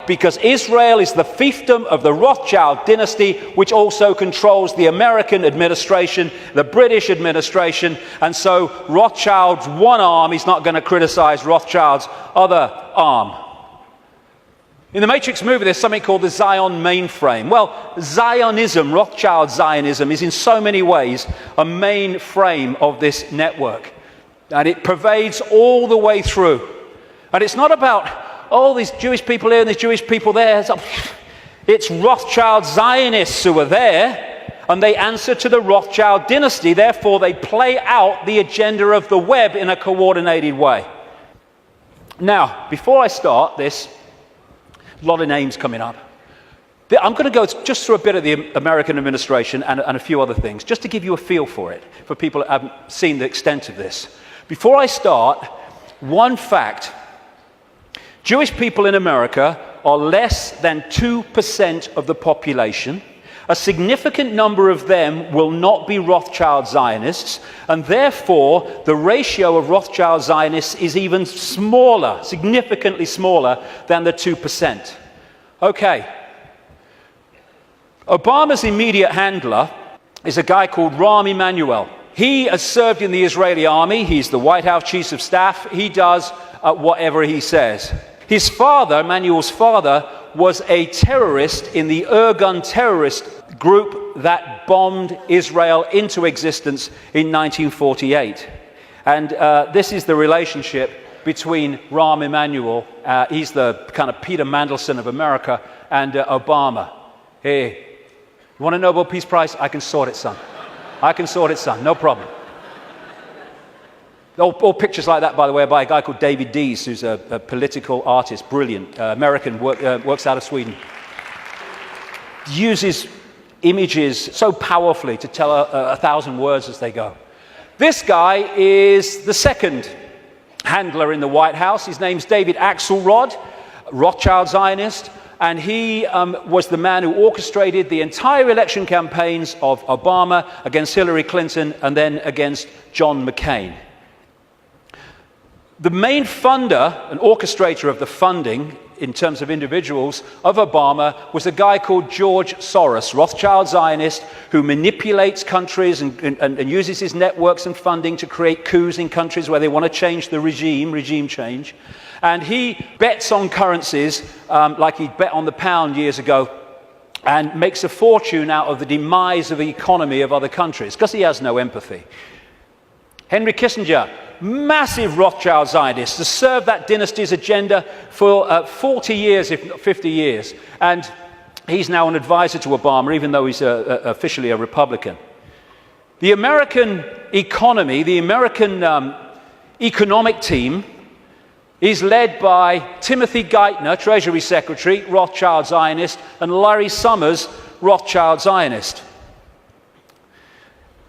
Because Israel is the fiefdom of the Rothschild dynasty, which also controls the American administration, the British administration, and so Rothschild's one arm is not going to criticize Rothschild's other arm. In the Matrix movie, there's something called the Zion mainframe. Well, Zionism, Rothschild Zionism, is in so many ways a mainframe of this network. And it pervades all the way through. And it's not about, oh, these Jewish people here and these Jewish people there. It's Rothschild Zionists who are there, and they answer to the Rothschild dynasty. Therefore, they play out the agenda of the web in a coordinated way. Now, before I start this, a lot of names coming up. I'm going to go just through a bit of the American administration and a few other things, just to give you a feel for it, for people that haven't seen the extent of this. Before I start, one fact. Jewish people in America are less than 2% of the population. A significant number of them will not be Rothschild Zionists, and therefore the ratio of Rothschild Zionists is even smaller, significantly smaller than the 2%. Okay. Obama's immediate handler is a guy called Rahm Emanuel. He has served in the Israeli army. He's the White House Chief of Staff. He does whatever he says. His father, Emanuel's father, was a terrorist in the Irgun terrorist group that bombed Israel into existence in 1948. And this is the relationship between Rahm Emanuel, he's the kind of Peter Mandelson of America, and Obama. Hey, you want a Nobel Peace Prize? I can sort it, son. I can sort it, son. No problem. All pictures like that, by the way, are by a guy called David Dees, who's a political artist, brilliant, American, works out of Sweden. Uses images so powerfully to tell 1,000 words as they go. This guy is the second handler in the White House. His name's David Axelrod, Rothschild Zionist, and he was the man who orchestrated the entire election campaigns of Obama against Hillary Clinton and then against John McCain. The main funder and orchestrator of the funding, in terms of individuals, of Obama was a guy called George Soros, Rothschild Zionist, who manipulates countries and uses his networks and funding to create coups in countries where they want to change the regime change. And he bets on currencies like he bet on the pound years ago and makes a fortune out of the demise of the economy of other countries because he has no empathy. Henry Kissinger, massive Rothschild Zionist, has served that dynasty's agenda for 40 years, if not 50 years. And he's now an advisor to Obama, even though he's officially a Republican. The American economy, the American economic team, is led by Timothy Geithner, Treasury Secretary, Rothschild Zionist, and Larry Summers, Rothschild Zionist.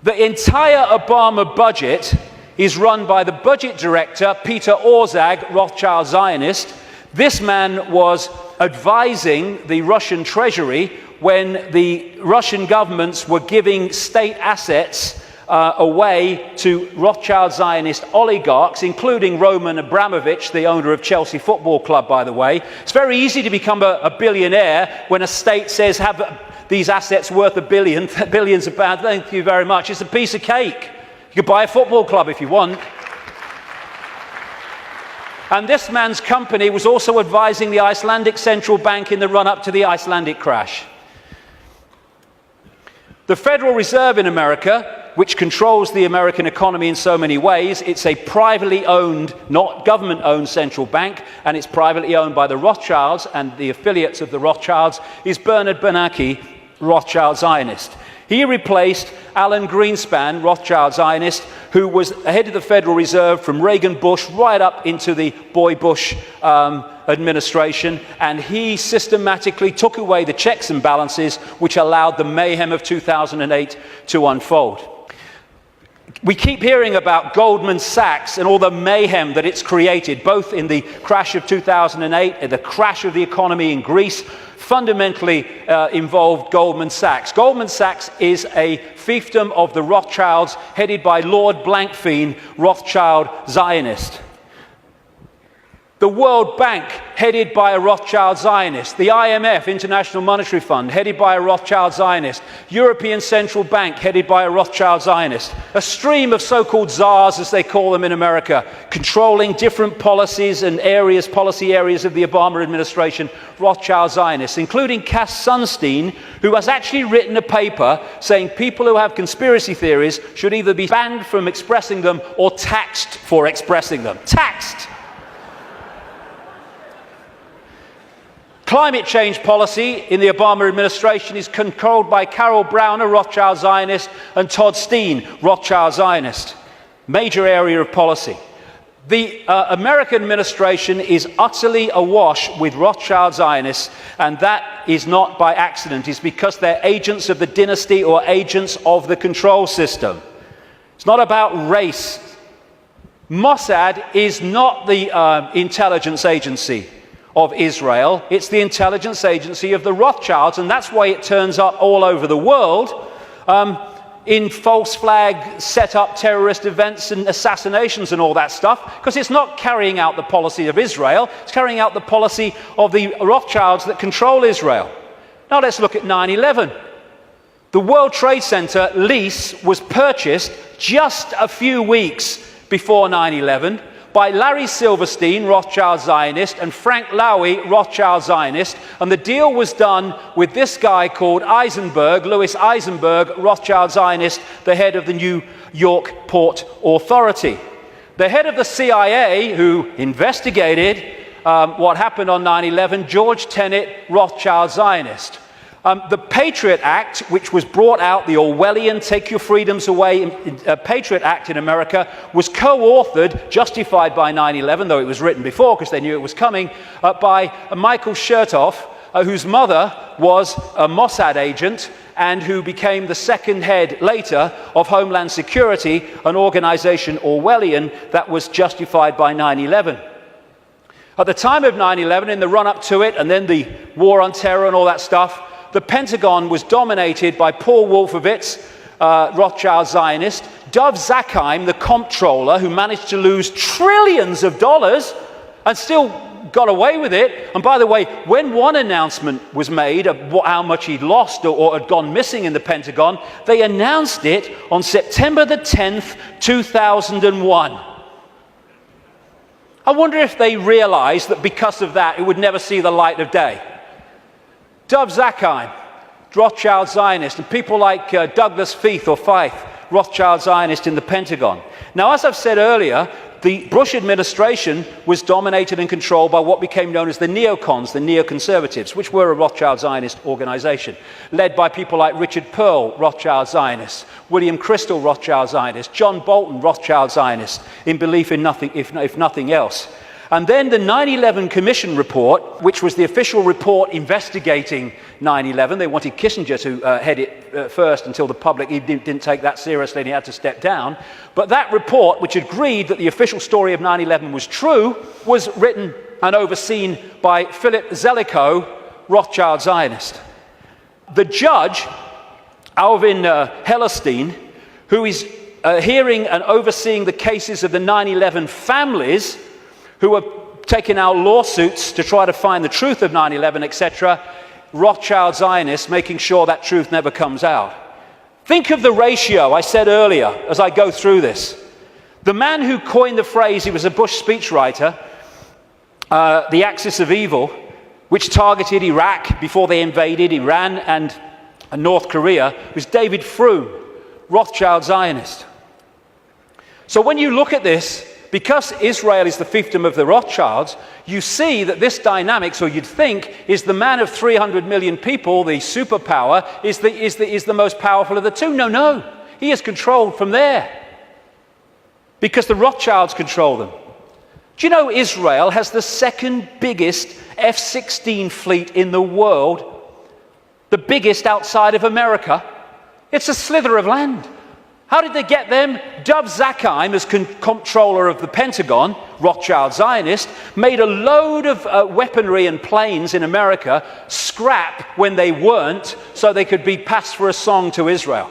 The entire Obama budget is run by the budget director, Peter Orszag, Rothschild Zionist. This man was advising the Russian treasury when the Russian governments were giving state assets away to Rothschild Zionist oligarchs, including Roman Abramovich, the owner of Chelsea Football Club, by the way. It's very easy to become a billionaire when a state says, have these assets worth billions of pounds. Thank you very much. It's a piece of cake. You could buy a football club if you want. And this man's company was also advising the Icelandic central bank in the run-up to the Icelandic crash. The Federal Reserve in America, which controls the American economy in so many ways, it's a privately owned, not government-owned central bank, and it's privately owned by the Rothschilds and the affiliates of the Rothschilds, is Bernard Bernanke, Rothschild Zionist. He replaced Alan Greenspan, Rothschild Zionist, who was head of the Federal Reserve from Reagan Bush right up into the Boy Bush administration, and he systematically took away the checks and balances which allowed the mayhem of 2008 to unfold. We keep hearing about Goldman Sachs and all the mayhem that it's created, both in the crash of 2008 and the crash of the economy in Greece. Fundamentally involved Goldman Sachs. Goldman Sachs is a fiefdom of the Rothschilds, headed by Lord Blankfein, Rothschild Zionist. The World Bank, headed by a Rothschild Zionist. The IMF, International Monetary Fund, headed by a Rothschild Zionist. European Central Bank, headed by a Rothschild Zionist. A stream of so-called czars, as they call them in America, controlling different policies and policy areas of the Obama administration, Rothschild Zionists, including Cass Sunstein, who has actually written a paper saying people who have conspiracy theories should either be banned from expressing them or taxed for expressing them. Taxed! Climate change policy in the Obama administration is controlled by Carol Brown, a Rothschild Zionist, and Todd Steen, Rothschild Zionist. Major area of policy. The American administration is utterly awash with Rothschild Zionists, and that is not by accident. It's because they're agents of the dynasty or agents of the control system. It's not about race. Mossad is not the intelligence agency of Israel. It's the intelligence agency of the Rothschilds, and that's why it turns up all over the world in false flag set up terrorist events and assassinations and all that stuff, because it's not carrying out the policy of Israel, it's carrying out the policy of the Rothschilds that control Israel. Now let's look at 9/11. The World Trade Center lease was purchased just a few weeks before 9/11 by Larry Silverstein, Rothschild Zionist, and Frank Lowy, Rothschild Zionist, and the deal was done with this guy called Eisenberg, Louis Eisenberg, Rothschild Zionist, the head of the New York Port Authority. The head of the CIA, who investigated what happened on 9/11, George Tenet, Rothschild Zionist. The Patriot Act, which was brought out, the Orwellian Take Your Freedoms Away Patriot Act in America, was co-authored, justified by 9/11, though it was written before because they knew it was coming, by Michael Chertoff, whose mother was a Mossad agent and who became the second head later of Homeland Security, an organization Orwellian that was justified by 9/11. At the time of 9/11, in the run-up to it, and then the war on terror and all that stuff, the Pentagon was dominated by Paul Wolfowitz, Rothschild Zionist, Dov Zakheim, the comptroller, who managed to lose trillions of dollars and still got away with it. And by the way, when one announcement was made of how much he'd lost or had gone missing in the Pentagon, they announced it on September the 10th, 2001. I wonder if they realized that because of that, it would never see the light of day. Dov Zakheim, Rothschild Zionist, and people like Douglas Feith, Rothschild Zionist in the Pentagon. Now, as I've said earlier, the Bush administration was dominated and controlled by what became known as the neocons, the neoconservatives, which were a Rothschild Zionist organization, led by people like Richard Pearl, Rothschild Zionist, William Crystal, Rothschild Zionist, John Bolton, Rothschild Zionist, in belief in nothing, if nothing else. And then the 9/11 Commission report, which was the official report investigating 9/11. They wanted Kissinger to head it first until the public didn't take that seriously and he had to step down. But that report, which agreed that the official story of 9/11 was true, was written and overseen by Philip Zelikow, Rothschild Zionist. The judge, Alvin Hellerstein, who is hearing and overseeing the cases of the 9/11 families, who are taking out lawsuits to try to find the truth of 9/11, etc., Rothschild Zionists, making sure that truth never comes out. Think of the ratio I said earlier as I go through this. The man who coined the phrase, he was a Bush speechwriter, the axis of evil, which targeted Iraq before they invaded Iran and North Korea, was David Froome, Rothschild Zionist. So when you look at this, because Israel is the fiefdom of the Rothschilds, you see that this dynamics, or you'd think, is the man of 300 million people, the superpower, is the most powerful of the two. No. He is controlled from there. Because the Rothschilds control them. Do you know Israel has the second biggest F-16 fleet in the world? The biggest outside of America? It's a slither of land. How did they get them? Dov Zakheim, as comptroller of the Pentagon, Rothschild Zionist, made a load of weaponry and planes in America scrap when they weren't, so they could be passed for a song to Israel.